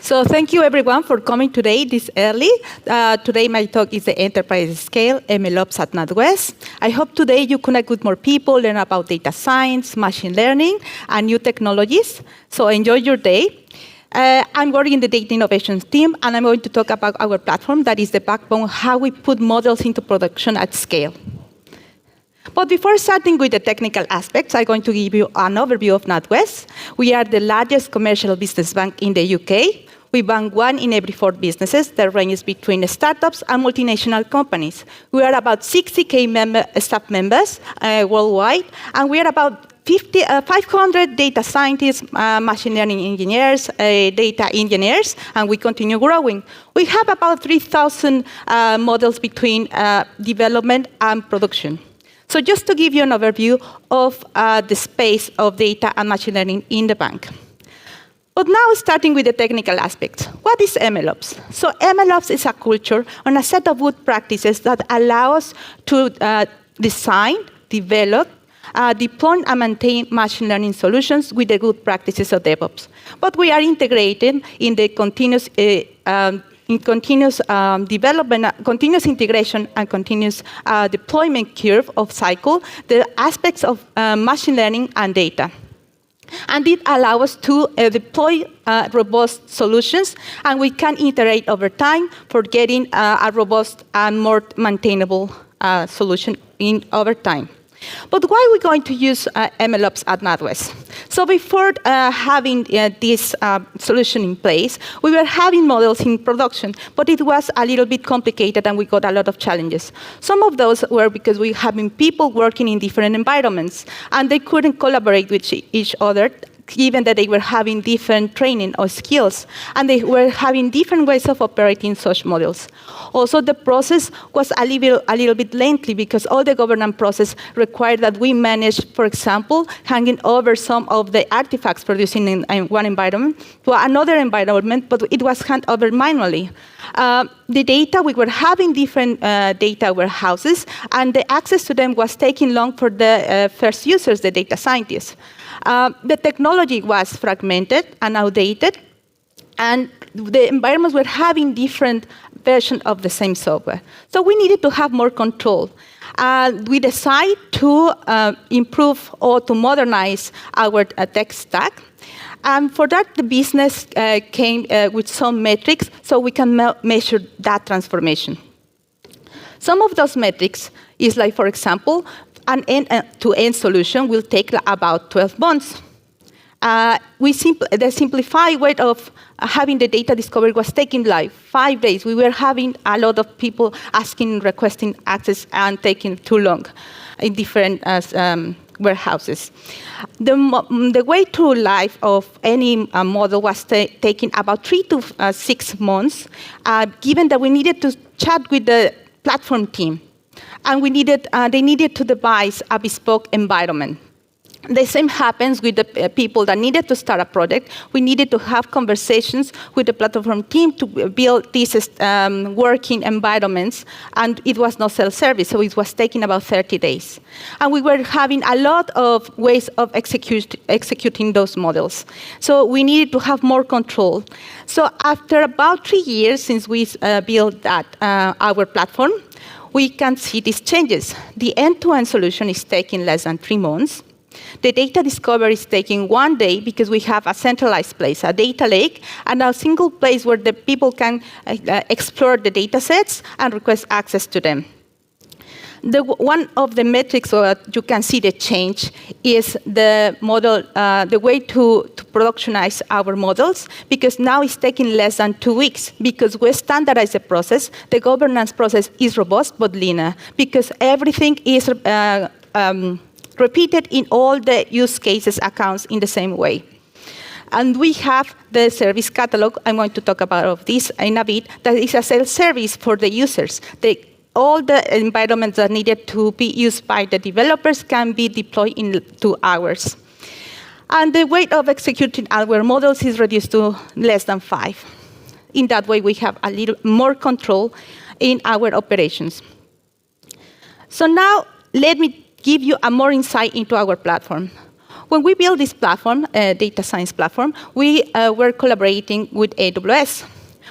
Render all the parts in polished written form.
So thank you everyone for coming today this early. Today my talk is the enterprise scale MLOps at NatWest. I hope today you connect with more people, learn about data science, machine learning, and new technologies. So enjoy your day. I'm working in the data innovations team, and I'm going to talk about our platform that is the backbone, how we put models into production at scale. But before starting with the technical aspects, I'm going to give you an overview of NatWest. We are the largest commercial business bank in the UK. We bank 1 in every 4 businesses that ranges between startups and multinational companies. We are about 60K staff members worldwide, and we are about 500 data scientists, machine learning engineers, data engineers, and we continue growing. We have about 3,000 models between development and production. So just to give you an overview of the space of data and machine learning in the bank. But now starting with the technical aspects. What is MLOps? So MLOps is a culture and a set of good practices that allow us to design, develop, deploy and maintain machine learning solutions with the good practices of DevOps. But we are integrated in the continuous development, continuous integration, and continuous deployment curve of cycle, the aspects of machine learning and data. And it allows us to deploy robust solutions, and we can iterate over time for getting a robust and more maintainable solution over time. But why are we going to use MLOps at NatWest? So before having this solution in place, we were having models in production, but it was a little bit complicated and we got a lot of challenges. Some of those were because we having people working in different environments and they couldn't collaborate with each other, given that they were having different training or skills, and they were having different ways of operating such models. Also, the process was a little bit lengthy because all the governance process required that we manage, for example, handing over some of the artifacts produced in one environment to another environment, but it was handed over manually. The data, we were having different data warehouses, and the access to them was taking long for the first users, the data scientists. The technology was fragmented and outdated, and the environments were having different versions of the same software. So we needed to have more control. We decided to improve or to modernize our tech stack. And for that, the business came with some metrics so we can measure that transformation. Some of those metrics is like, for example, an end-to-end solution will take about 12 months. The simplified way of having the data discovery was taking like 5 days. We were having a lot of people asking, requesting access, and taking too long in different warehouses. The way to life of any model was taking about 3 to 6 months, given that we needed to chat with the platform team. And they needed to devise a bespoke environment. The same happens with the people that needed to start a project. We needed to have conversations with the platform team to build these working environments, and it was not self-service, so it was taking about 30 days. And we were having a lot of ways of executing those models. So we needed to have more control. So after about 3 years since we built that, our platform, we can see these changes. The end-to-end solution is taking less than 3 months. The data discovery is taking 1 day because we have a centralized place, a data lake, and a single place where the people can explore the data sets and request access to them. One of the metrics where you can see the change is the model, the way to productionize our models, because now it's taking less than 2 weeks because we standardize the process. The governance process is robust but linear because everything is repeated in all the use cases accounts in the same way. And we have the service catalog. I'm going to talk about this in a bit. That is a self-service for the users. All the environments that needed to be used by the developers can be deployed in 2 hours. And the weight of executing our models is reduced to less than 5. In that way, we have a little more control in our operations. So now, let me give you a more insight into our platform. When we built this platform, data science platform, we were collaborating with AWS.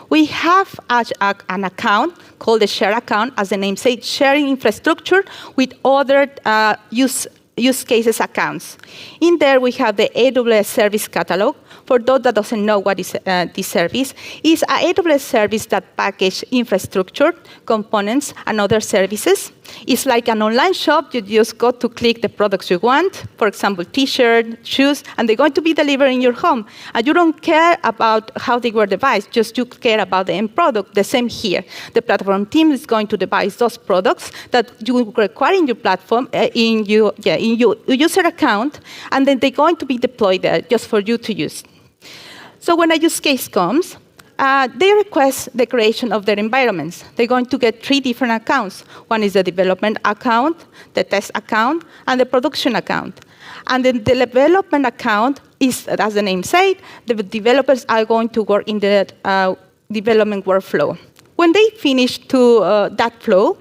We have an account called the share account, as the name says, sharing infrastructure with other use cases accounts. In there, we have the AWS Service Catalog. For those that doesn't know what is this service, it's an AWS service that packages infrastructure, components, and other services. It's like an online shop. You just go to click the products you want, for example, T-shirt, shoes, and they're going to be delivered in your home. And you don't care about how they were devised, just you care about the end product. The same here. The platform team is going to devise those products that you require in your platform, in your user account, and then they're going to be deployed there just for you to use. So when a use case comes, they request the creation of their environments. They're going to get 3 different accounts. One is the development account, the test account, and the production account. And then the development account is, as the name says, the developers are going to work in the development workflow. When they finish that flow,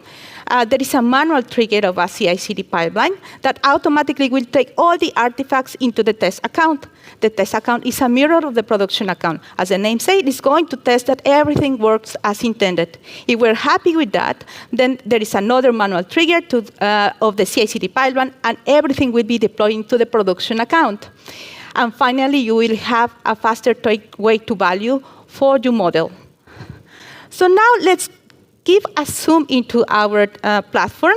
there is a manual trigger of a CI/CD pipeline that automatically will take all the artifacts into the test account. The test account is a mirror of the production account. As the name says, it's going to test that everything works as intended. If we're happy with that, then there is another manual trigger of the CI/CD pipeline, and everything will be deployed into the production account. And finally, you will have a faster way to value for your model. So now let's give a zoom into our platform.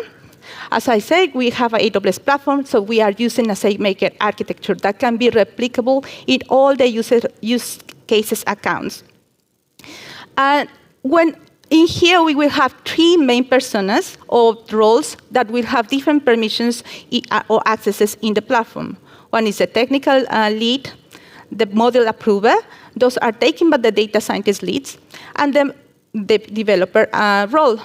As I said, we have an AWS platform, so we are using a SageMaker architecture that can be replicable in all the use cases accounts. In here, we will have 3 main personas or roles that will have different permissions or accesses in the platform. One is the technical lead, the model approver. Those are taken by the data scientist leads, and then the developer role.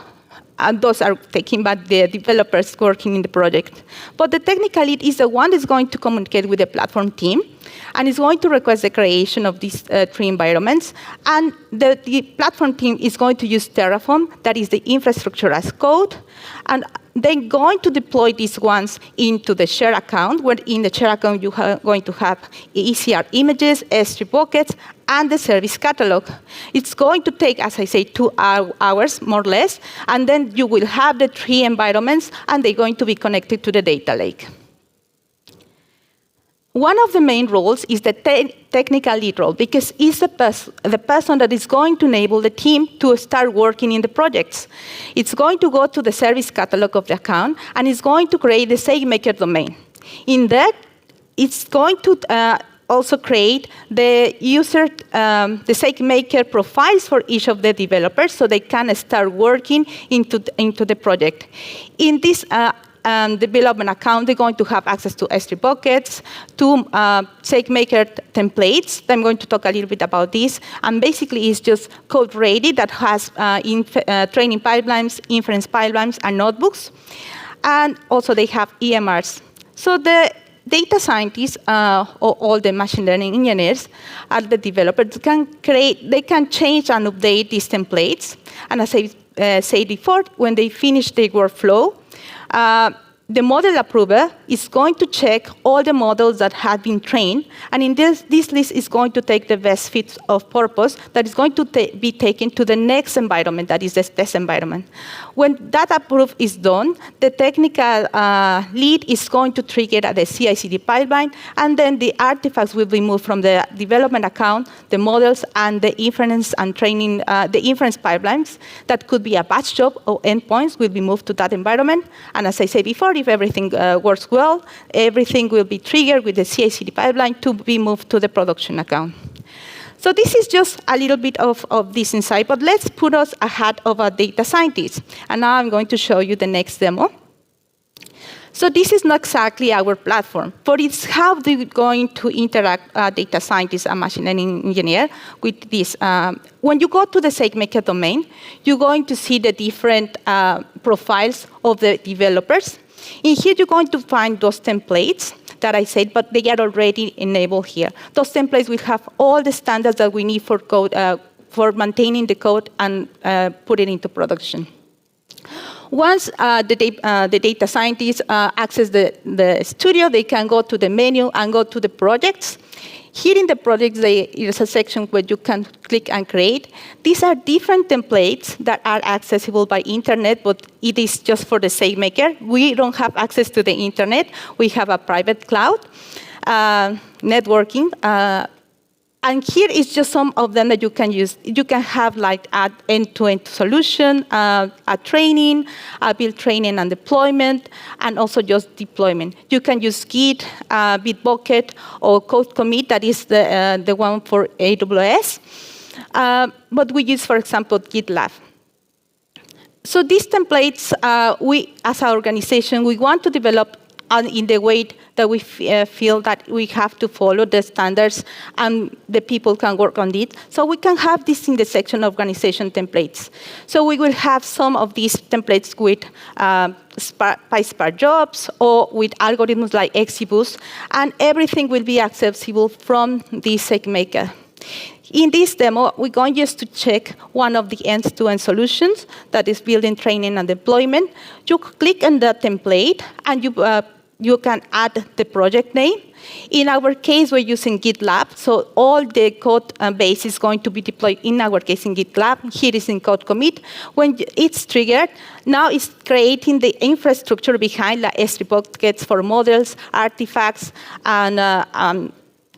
And those are taken by the developers working in the project. But the technical lead is the one that's going to communicate with the platform team, and is going to request the creation of these 3 environments. And the platform team is going to use Terraform, that is the infrastructure as code, and they're going to deploy these ones into the share account, where in the share account you are going to have ECR images, S3 buckets, and the service catalog. It's going to take, as I say, 2 hours, more or less, and then you will have the 3 environments, and they're going to be connected to the data lake. One of the main roles is the technical lead role, because it's the person that is going to enable the team to start working in the projects. It's going to go to the service catalog of the account, and it's going to create the SageMaker domain. In that, it's going to also create the the SageMaker profiles for each of the developers, so they can start working into the project. In this development account, they're going to have access to S3 buckets, to SageMaker templates. I'm going to talk a little bit about this. And basically, it's just code ready that has training pipelines, inference pipelines, and notebooks. And also, they have EMRs. So the data scientists or all the machine learning engineers and the developers they can change and update these templates. And as I said before, when they finish their workflow, the model approver is going to check all the models that have been trained, and in this list is going to take the best fit of purpose that is going to be taken to the next environment, that is the test environment. When that approve is done, the technical lead is going to trigger the CI/CD pipeline, and then the artifacts will be moved from the development account, the models, and the inference and training, the inference pipelines that could be a batch job or endpoints will be moved to that environment. And as I said before, if everything works well, everything will be triggered with the CI/CD pipeline to be moved to the production account. So this is just a little bit of this insight, but let's put us ahead of a data scientist. And now I'm going to show you the next demo. So this is not exactly our platform, but it's how they're going to interact data scientists and machine learning engineer with this. When you go to the SageMaker domain, you're going to see the different profiles of the developers. In here, you're going to find those templates that I said, but they are already enabled here. Those templates will have all the standards that we need for code, for maintaining the code and put it into production. Once the data scientists access the studio, they can go to the menu and go to the projects. Here in the projects, there is a section where you can click and create. These are different templates that are accessible by internet, but it is just for the SageMaker. We don't have access to the internet. We have a private cloud, networking, and here is just some of them that you can use. You can have like an end-to-end solution, a training, a build training and deployment, and also just deployment. You can use Git, Bitbucket, or Code Commit, that is the one for AWS. But we use, for example, GitLab. So these templates, we, as an organization, we want to develop in the way that we feel that we have to follow the standards and the people can work on it. So we can have this in the section of organization templates. So we will have some of these templates with PySpark jobs or with algorithms like XGBoost, and everything will be accessible from the SageMaker. In this demo, we're going just to check one of the end-to-end solutions that is building, training, and deployment. You click on the template, and you can add the project name. In our case, we're using GitLab, so all the code base is going to be deployed, in our case, in GitLab. Here is in Code Commit. When it's triggered, now it's creating the infrastructure behind the S3 buckets for models, artifacts,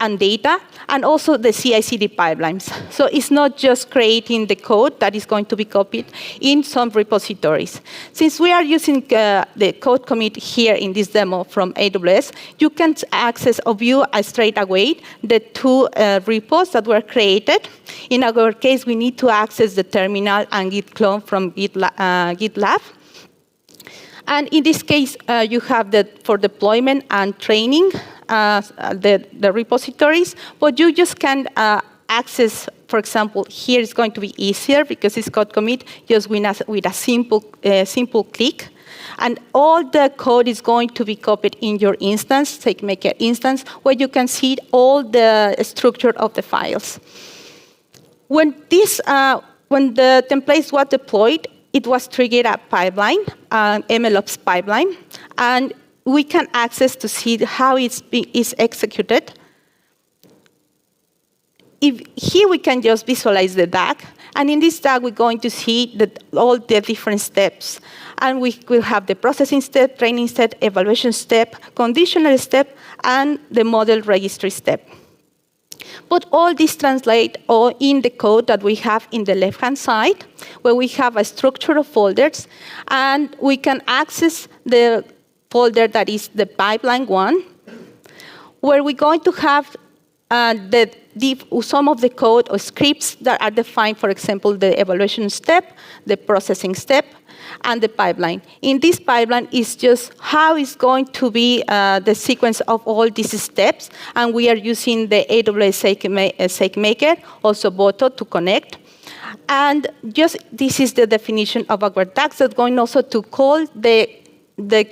and data, and also the CI/CD pipelines. So it's not just creating the code that is going to be copied in some repositories. Since we are using the code commit here in this demo from AWS, you can access or view straight away the two repos that were created. In our case, we need to access the terminal and git clone from GitLab. And in this case, you have for deployment and training, the repositories, but you just can access, for example, here is going to be easier because it's code commit just with a simple click. And all the code is going to be copied in your instance, SageMaker instance, where you can see all the structure of the files. When the templates were deployed, it was triggered a pipeline, MLOps pipeline, and we can access to see how it's executed. Here we can just visualize the DAG, and in this DAG we're going to see all the different steps. And we will have the processing step, training step, evaluation step, conditional step, and the model registry step. But all this translate all in the code that we have in the left-hand side, where we have a structure of folders, and we can access the folder that is the pipeline one, where we're going to have some of the code or scripts that are defined, for example, the evaluation step, the processing step, and the pipeline. In this pipeline is just how it's going to be the sequence of all these steps, and we are using the AWS SageMaker, also Boto, to connect. And just this is the definition of our tags that's going also to call the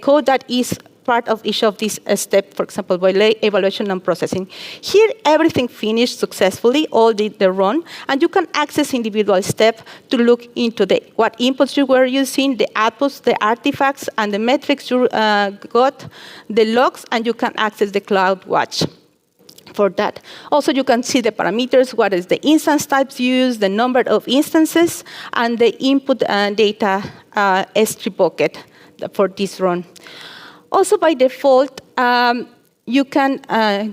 code that is part of each of these steps, for example, by evaluation and processing. Here, everything finished successfully, all the run, and you can access individual steps to look into what inputs you were using, the outputs, the artifacts, and the metrics you got, the logs, and you can access the CloudWatch for that. Also, you can see the parameters, what is the instance types used, the number of instances, and the input data S3 bucket for this run. Also, by default, you can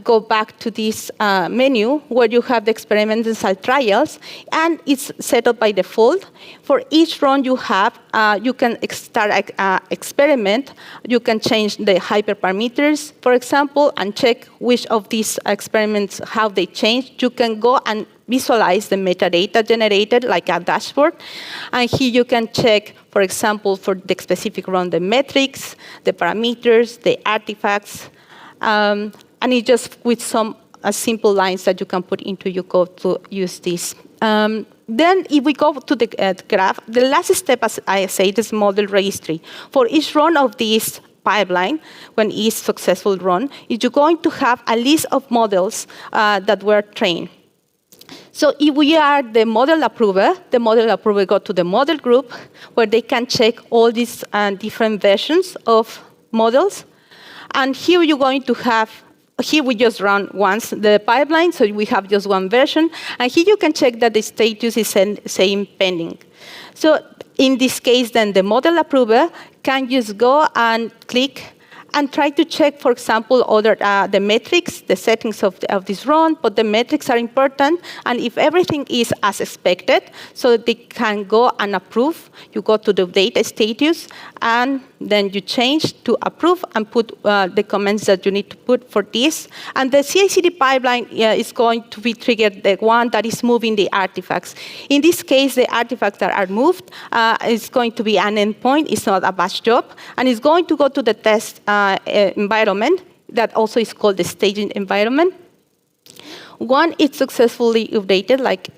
go back to this menu where you have the experimental trials, and it's set up by default. For each run you have, you can start an experiment. You can change the hyperparameters, for example, and check which of these experiments, how they change. You can go and visualize the metadata generated like a dashboard. And here you can check, for example, for the specific run, the metrics, the parameters, the artifacts, and it's just with some simple lines that you can put into your code to use this. Then if we go to the graph, the last step, as I said, is model registry. For each run of this pipeline, when each successful run, you're going to have a list of models that were trained. So if we are the model approver go to the model group where they can check all these different versions of models. And here you're going to have, here we just run once the pipeline, so we have just one version. And here you can check that the status is saying pending. So in this case, then the model approver can just go and click and try to check, for example, the metrics, the settings of this run, but the metrics are important, and if everything is as expected, so they can go and approve. You go to the data status, and then you change to approve and put the comments that you need to put for this. And the CI/CD pipeline is going to be triggered, the one that is moving the artifacts. In this case, the artifacts that are moved is going to be an endpoint. It's not a batch job, and it's going to go to the test environment that also is called the staging environment. One, it's successfully updated, like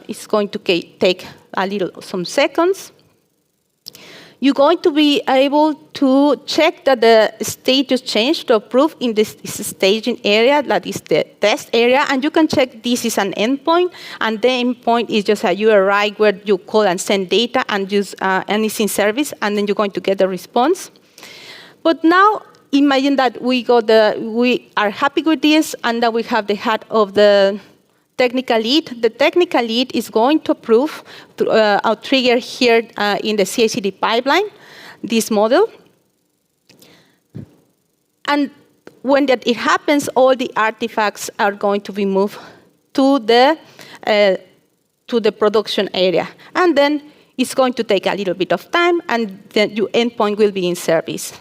it's going to take some seconds. You're going to be able to check that the status changed to approve in this staging area, that is the test area, and you can check this is an endpoint, and the endpoint is just a URI where you call and send data and use anything service, and then you're going to get the response. But now, imagine that we are happy with this, and that we have the hat of the technical lead. The technical lead is going to approve our trigger here in the CI/CD pipeline, this model. And when it happens, all the artifacts are going to be moved to the production area. And then it's going to take a little bit of time, and then your endpoint will be in service.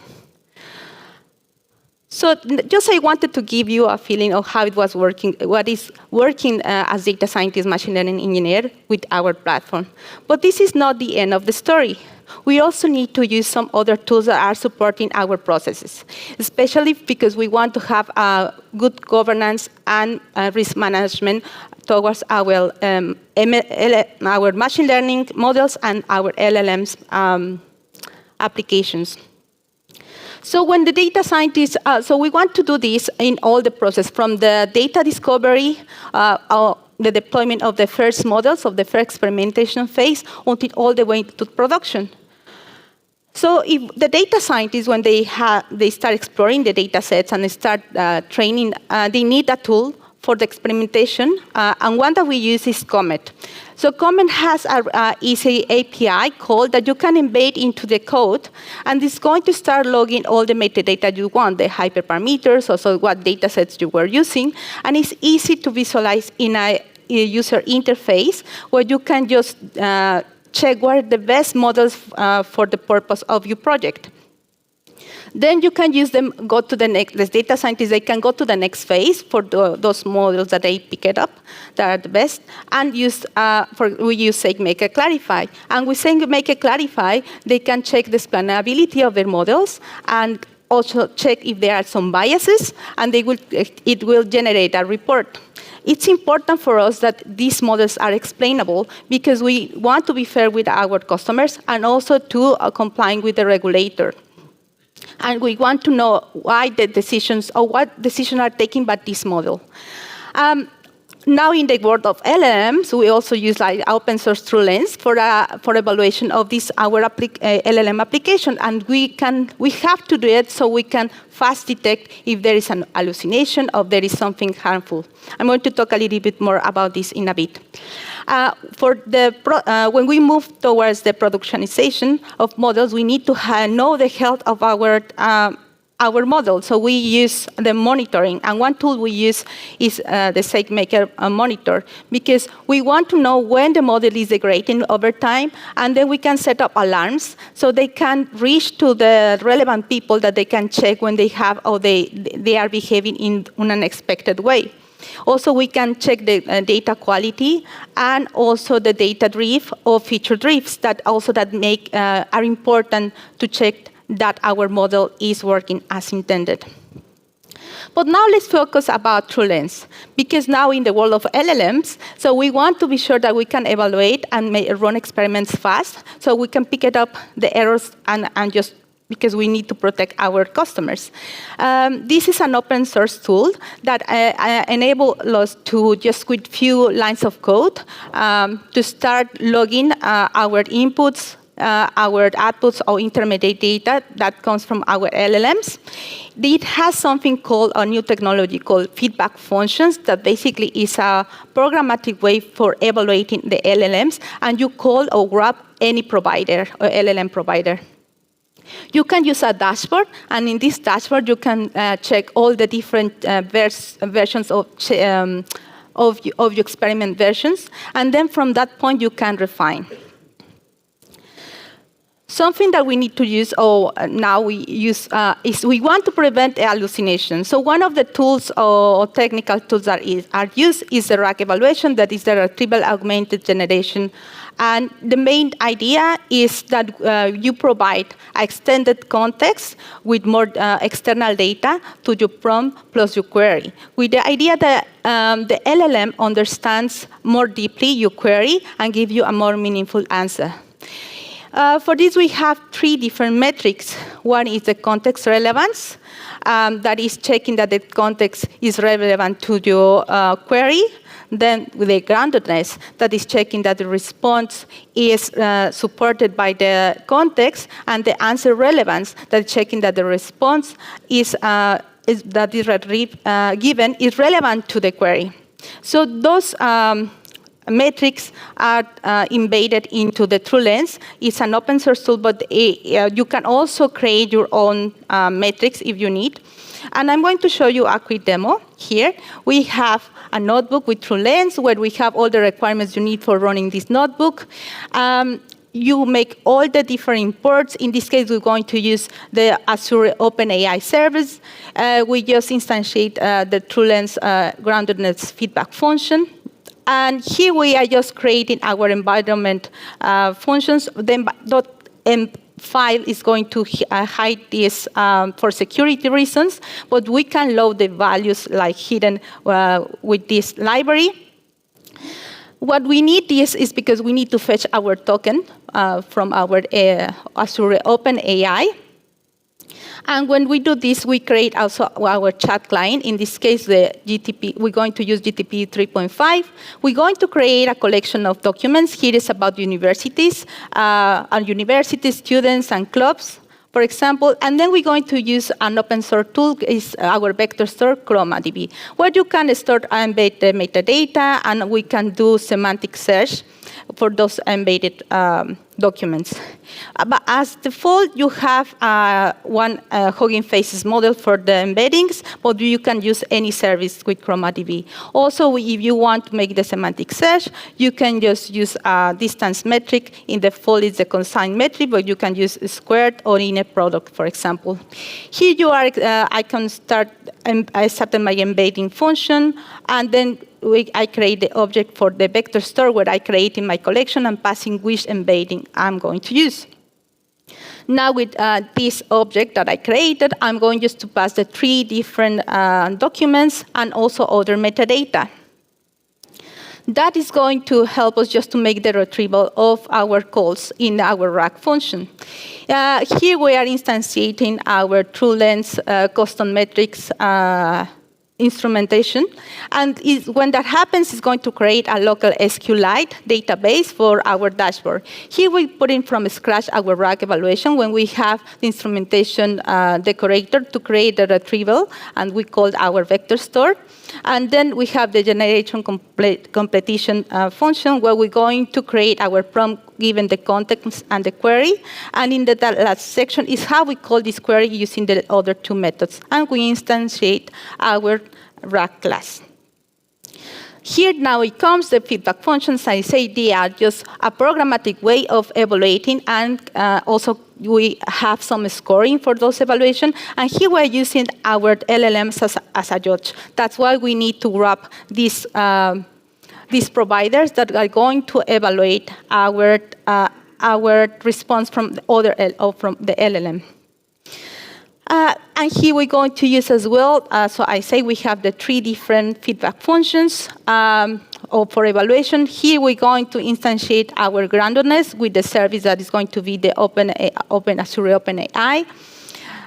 So just I wanted to give you a feeling of how it was working, what is working as data scientist, machine learning engineer with our platform. But this is not the end of the story. We also need to use some other tools that are supporting our processes, especially because we want to have good governance and risk management towards our machine learning models and our LLMs applications. So when the data scientists, so we want to do this in all the process, from the data discovery, the deployment of the first models, of the first experimentation phase, until all the way to production. So if the data scientists, when they start exploring the data sets and they start training, they need a tool for the experimentation, and one that we use is Comet. So Comet has an easy API call that you can embed into the code, and it's going to start logging all the metadata you want, the hyperparameters, also what data sets you were using, and it's easy to visualize in a user interface where you can just check what are the best models for the purpose of your project. Then you can use them, go to the next, the data scientists, they can go to the next phase for those models that they pick it up, that are the best, and use, we use SageMaker Clarify. And with SageMaker Clarify, they can check the explainability of their models and also check if there are some biases, and it will generate a report. It's important for us that these models are explainable because we want to be fair with our customers and also to complying with the regulator. And we want to know why the decisions, or what decisions are taken by this model. Now in the world of LLMs, we also use like open source TrueLens for evaluation of this our LLM application, and we have to do it so we can fast detect if there is an hallucination or there is something harmful. I'm going to talk a little bit more about this in a bit. When we move towards the productionization of models, we need to know the health of our model. So we use the monitoring, and one tool we use is the SageMaker Monitor, because we want to know when the model is degrading over time, and then we can set up alarms so they can reach to the relevant people that they can check when they have or they are behaving in an unexpected way. Also, we can check the data quality and also the data drift or feature drifts that are important to check that our model is working as intended. But now let's focus about TrueLens, because now in the world of LLMs, so we want to be sure that we can evaluate and run experiments fast, so we can pick it up the errors and just because we need to protect our customers. This is an open source tool that enables us to just with few lines of code to start logging our inputs, our outputs or intermediate data that comes from our LLMs. It has something called a new technology called feedback functions that basically is a programmatic way for evaluating the LLMs, and you call or grab any provider or LLM provider. You can use a dashboard, and in this dashboard you can check all the different versions of your experiment versions, and then from that point you can refine. Something that we need to use, or now we use, is we want to prevent hallucination. So one of the tools or technical tools that are used is the RAG evaluation, that is the retrieval augmented generation. And the main idea is that you provide extended context with more external data to your prompt plus your query, with the idea that the LLM understands more deeply your query and gives you a more meaningful answer. For this, we have 3 different metrics. One is the context relevance, that is checking that the context is relevant to your query. Then with the groundedness, that is checking that the response is supported by the context, and the answer relevance, that is checking that the response that is given is relevant to the query. So those metrics are embedded into the TrueLens. It's an open source tool, but you can also create your own metrics if you need. And I'm going to show you a quick demo here. We have a notebook with TrueLens where we have all the requirements you need for running this notebook. You make all the different imports. In this case, we're going to use the Azure OpenAI service. We just instantiate the TrueLens groundedness feedback function. And here we are just creating our environment functions. The .env file is going to hide this for security reasons, but we can load the values like hidden with this library. What we need this is because we need to fetch our token from our Azure OpenAI. And when we do this, we create also our chat client. In this case, the GTP, we're going to use GTP 3.5. We're going to create a collection of documents. Here is about universities, students, and clubs, for example. And then we're going to use an open source tool, is our vector store, ChromaDB, where you can store and embed the metadata, and we can do semantic search for those embedded documents. But as default, you have one Hugging Faces model for the embeddings, but you can use any service with ChromaDB. Also, if you want to make the semantic search, you can just use a distance metric. In default, it's the consigned metric, but you can use squared or inner product, for example. Here you are, I can start, I set my embedding function, and then I create the object for the vector store where I create in my collection and passing which embedding I'm going to use. Now with this object that I created, I'm going just to pass the 3 different documents and also other metadata. That is going to help us just to make the retrieval of our calls in our RAG function. Here we are instantiating our TrueLens custom metrics instrumentation. And when that happens, it's going to create a local SQLite database for our dashboard. Here we put in from scratch our RAG evaluation when we have the instrumentation decorator to create the retrieval, and we called our vector store. And then we have the generation completion function where we're going to create our prompt given the context and the query. And in the last section is how we call this query using the other 2 methods. And we instantiate our RAG class. Here now it comes, the feedback functions. I say they are just a programmatic way of evaluating, and also we have some scoring for those evaluations. And here we're using our LLMs as a judge. That's why we need to grab these providers that are going to evaluate our response from the LLM. And here we're going to use as well, so I say we have the 3 different feedback functions or for evaluation. Here we're going to instantiate our groundedness with the service that is going to be the Azure OpenAI.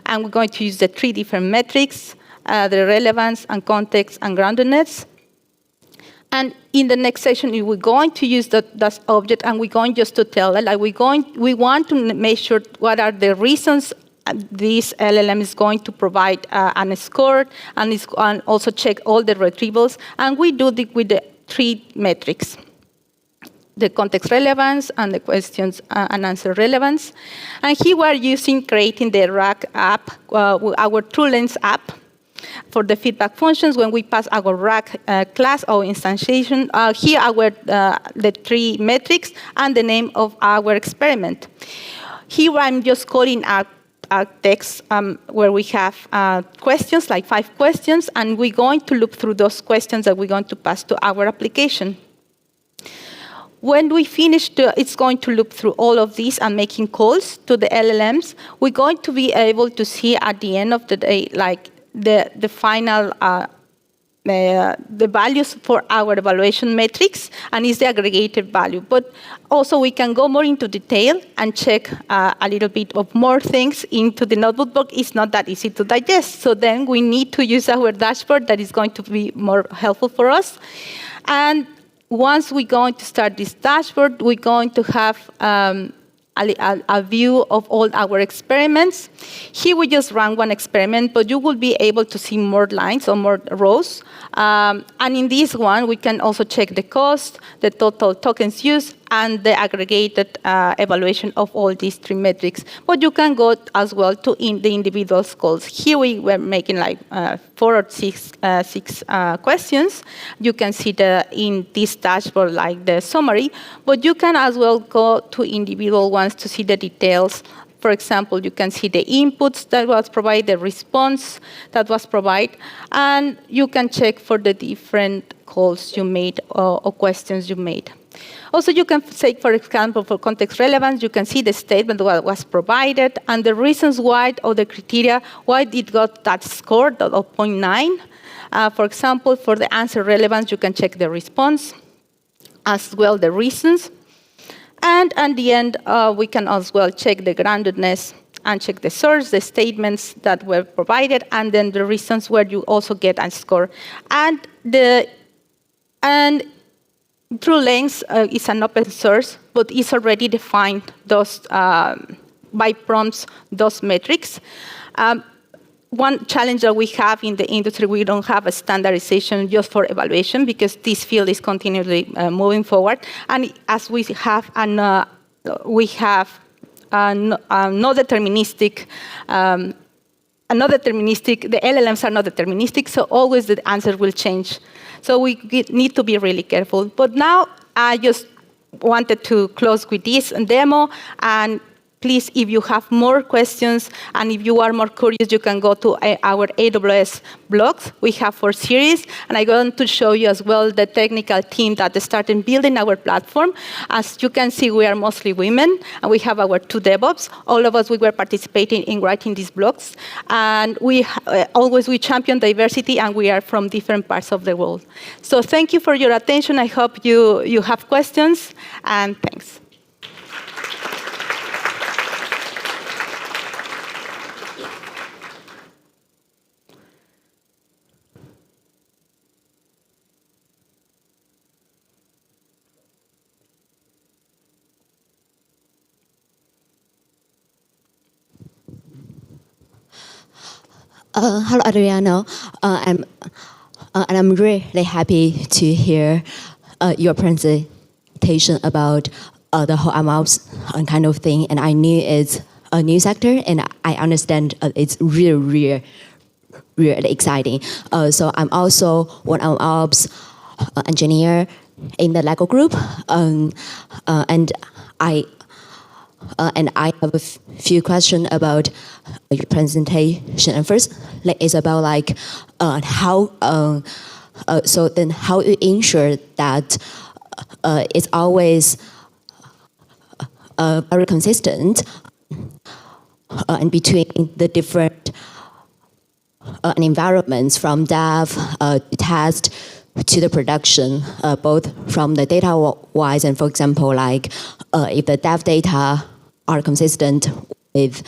And we're going to use the 3 different metrics, the relevance and context and groundedness. And in the next session, we're going to use that object, and we're going just to tell it, like we want to measure what are the reasons this LLM is going to provide a score, and also check all the retrievals. And we do it with the 3 metrics: the context relevance and the questions and answer relevance. And here we're creating the RAG app, our TrueLens app, for the feedback functions. When we pass our RAG class or instantiation, here the 3 metrics and the name of our experiment. Here I'm just calling a text where we have questions, like 5 questions, and we're going to look through those questions that we're going to pass to our application. When we finish, it's going to look through all of these and making calls to the LLMs. We're going to be able to see at the end of the day, like the final the values for our evaluation metrics, and is the aggregated value. But also we can go more into detail and check a little bit of more things into the notebook, but it's not that easy to digest. So then we need to use our dashboard that is going to be more helpful for us. And once we're going to start this dashboard, we're going to have a view of all our experiments. Here we just run 1 experiment, but you will be able to see more lines or more rows. And in this one, we can also check the cost, the total tokens used, and the aggregated evaluation of all these 3 metrics. But you can go as well to the individual scores. Here we were making like 4 or 6 questions. You can see in this dashboard like the summary, but you can as well go to individual ones to see the details. For example, you can see the inputs that was provided, the response that was provided, and you can check for the different calls you made or questions you made. Also, you can say, for example, for context relevance, you can see the statement that was provided and the reasons why, or the criteria, why it got that score of 0.9. For example, for the answer relevance, you can check the response, as well the reasons. And at the end, we can as well check the groundedness and check the source, the statements that were provided, and then the reasons where you also get a score. And TrueLens is an open source, but it's already defined those by prompts, those metrics. One challenge that we have in the industry, we don't have a standardization just for evaluation, because this field is continually moving forward. And as we have no deterministic, the LLMs are not deterministic, so always the answer will change. So we need to be really careful. But now I just wanted to close with this demo, and please, if you have more questions and if you are more curious, you can go to our AWS blogs. We have 4 series, and I'm going to show you as well the technical team that started building our platform. As you can see, we are mostly women, and we have our 2 DevOps. All of us, we were participating in writing these blogs, and we champion diversity, and we are from different parts of the world. So thank you for your attention. I hope you have questions, and thanks. Hello, Ariadna. And I'm really happy to hear your presentation about the whole MLOps kind of thing. And I knew it's a new sector, and I understand it's really exciting. So I'm also one MLOps engineer in the LEGO group, and I have a few questions about your presentation. And first, it's about how. So then, how you ensure that it's always very consistent and between the different environments from dev to test to the production, both from the data-wise and, for example, like if the dev data are consistent with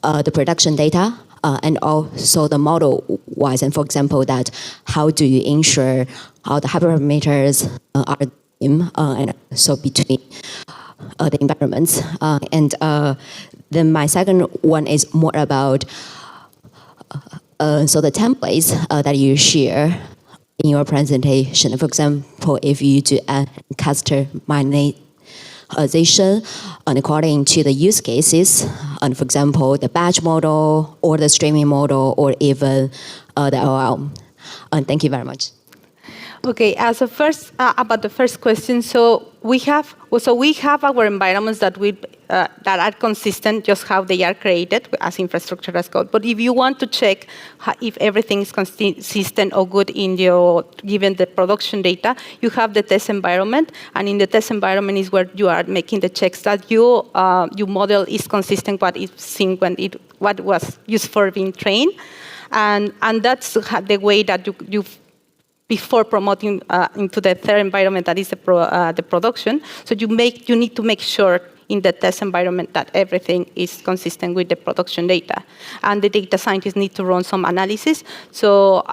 the production data, and also the model-wise, and for example, that how do you ensure all the hyperparameters are the same, and so between the environments. And then my second one is more about so the templates that you share in your presentation. For example, if you do a customization and according to the use cases, and for example, the batch model or the streaming model or even the OL. And thank you very much. Okay, as a first about the first question, so we have our environments that that are consistent, just how they are created as infrastructure as code. But if you want to check if everything is consistent or good in your given the production data, you have the test environment, and in the test environment is where you are making the checks that your model is consistent what was used for being trained, and that's the way that you before promoting into the third environment, that is the production. So you need to make sure in the test environment that everything is consistent with the production data. And the data scientists need to run some analysis. So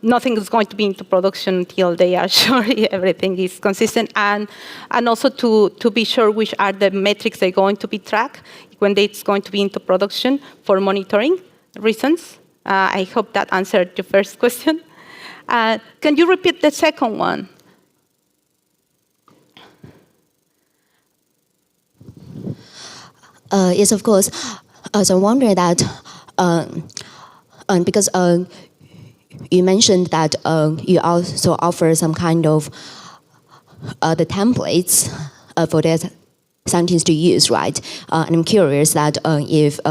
nothing is going to be into production until they are sure everything is consistent. And also to be sure which are the metrics they're going to be tracked when it's going to be into production for monitoring reasons. I hope that answered your first question. Can you repeat the second one? Yes, of course. So I wonder that, because you mentioned that you also offer some kind of the templates for the scientists to use, right? And I'm curious that if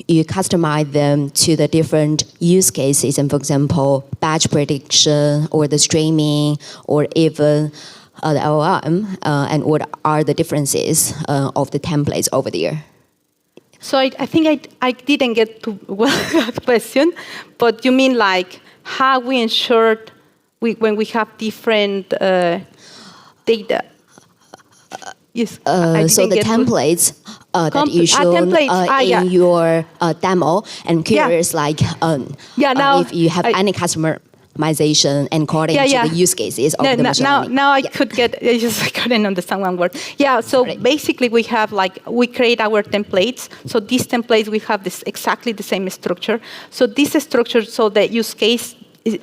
you customize them to the different use cases, and for example, batch prediction or the streaming or even the LLM, and what are the differences of the templates over there? So I think I didn't get to that question, but you mean like how we ensured when we have different data? Yes. So the templates that you showed in your demo, and curious like if you have any customization according to the use cases of the machine learning. Now I could get, I couldn't understand one word. Yeah, so basically we have we create our templates. So these templates, we have exactly the same structure. So this structure, so the use case,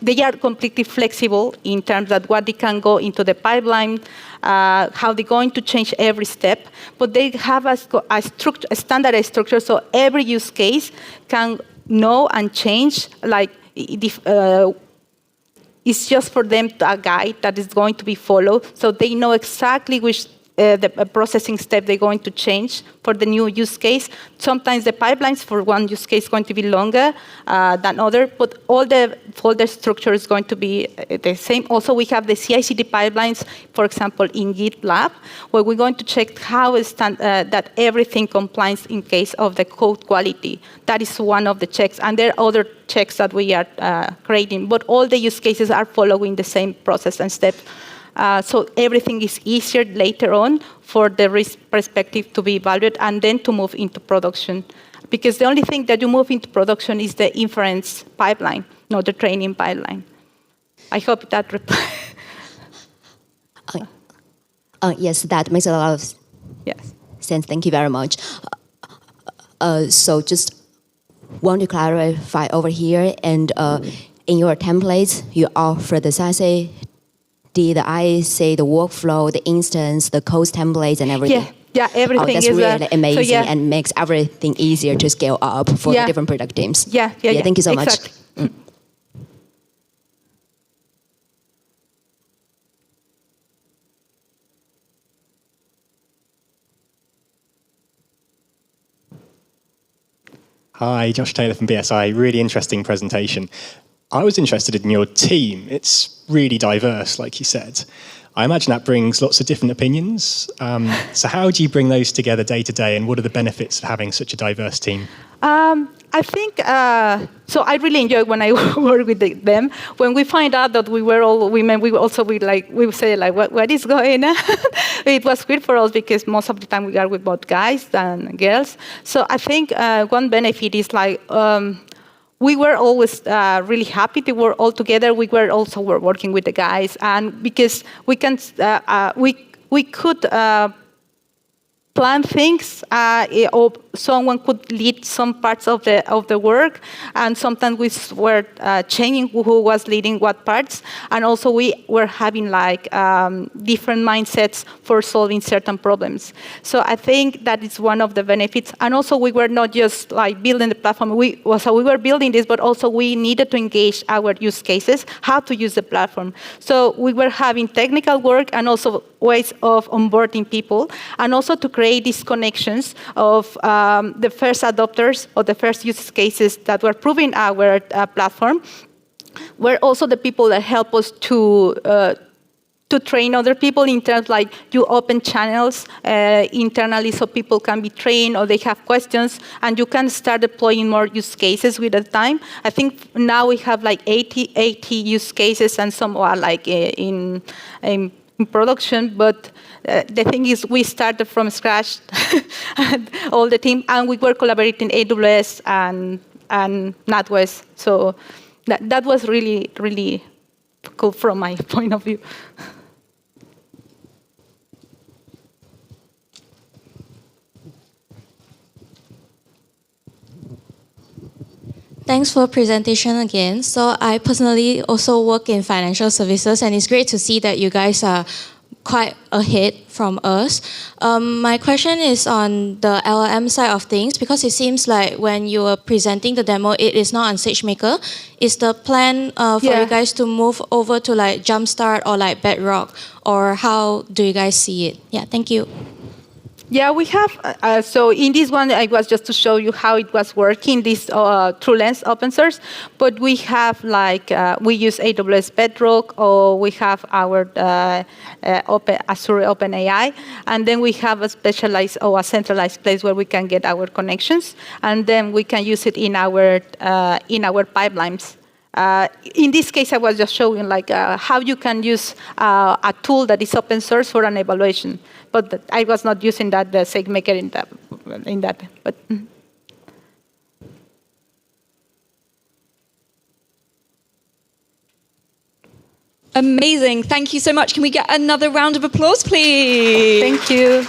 they are completely flexible in terms of what they can go into the pipeline, how they're going to change every step, but they have a standardized structure, so every use case can know and change, it's just for them a guide that is going to be followed, so they know exactly which the processing step they're going to change for the new use case. Sometimes the pipelines for one use case is going to be longer than other, but all the folder structure is going to be the same. Also, we have the CI/CD pipelines, for example, in GitLab, where we're going to check how that everything complies in case of the code quality. That is one of the checks, and there are other checks that we are creating, but all the use cases are following the same process and steps. So everything is easier later on for the risk perspective to be evaluated and then to move into production. Because the only thing that you move into production is the inference pipeline, not the training pipeline. I hope that yes, that makes a lot of sense. Thank you very much. So just want to clarify over here, and in your templates, you offer the SASE, the ISA, the workflow, the instance, the code templates, and everything. Yeah, everything that's is really amazing and makes everything easier to scale up for the different product teams. Yeah. Thank you so much. Hi, Josh Taylor from BSI. Really interesting presentation. I was interested in your team. It's really diverse, like you said. I imagine that brings lots of different opinions. So how do you bring those together day to day, and what are the benefits of having such a diverse team? I think, so I really enjoy when I work with them. When we find out that we were all women, we say like, what is going on? It was weird for us because most of the time we are with both guys and girls. So I think one benefit is like, we were always really happy to work all together. We were also working with the guys, and because we could plan things, or someone could lead some parts of the work, and sometimes we were changing who was leading what parts, and also we were having like different mindsets for solving certain problems. So I think that is one of the benefits, and also we were not just like building the platform. We were building this, but also we needed to engage our use cases, how to use the platform. So we were having technical work and also ways of onboarding people, and also to create these connections of the first adopters or the first use cases that were proving our platform, were also the people that help us to train other people in terms like you open channels internally so people can be trained or they have questions, and you can start deploying more use cases with the time. I think now we have like 80 use cases, and some are like in production, but the thing is we started from scratch, all the team, and we were collaborating AWS and NatWest. So that was really, really cool from my point of view. Thanks for presentation again. So I personally also work in financial services, and it's great to see that you guys are quite ahead from us. My question is on the LLM side of things, because it seems like when you were presenting the demo, it is not on SageMaker. Is the plan for you guys to move over to like Jumpstart or like Bedrock, or how do you guys see it? Yeah, thank you. Yeah, we have, so in this one, I was just to show you how it was working, this TrueLens open source, but we have like, we use AWS Bedrock, or we have our Azure OpenAI, and then we have a specialized or a centralized place where we can get our connections, and then we can use it in our pipelines. In this case, I was just showing like how you can use a tool that is open source for an evaluation, but I was not using the SageMaker in that. But. Amazing. Thank you so much. Can we get another round of applause, please? Thank you.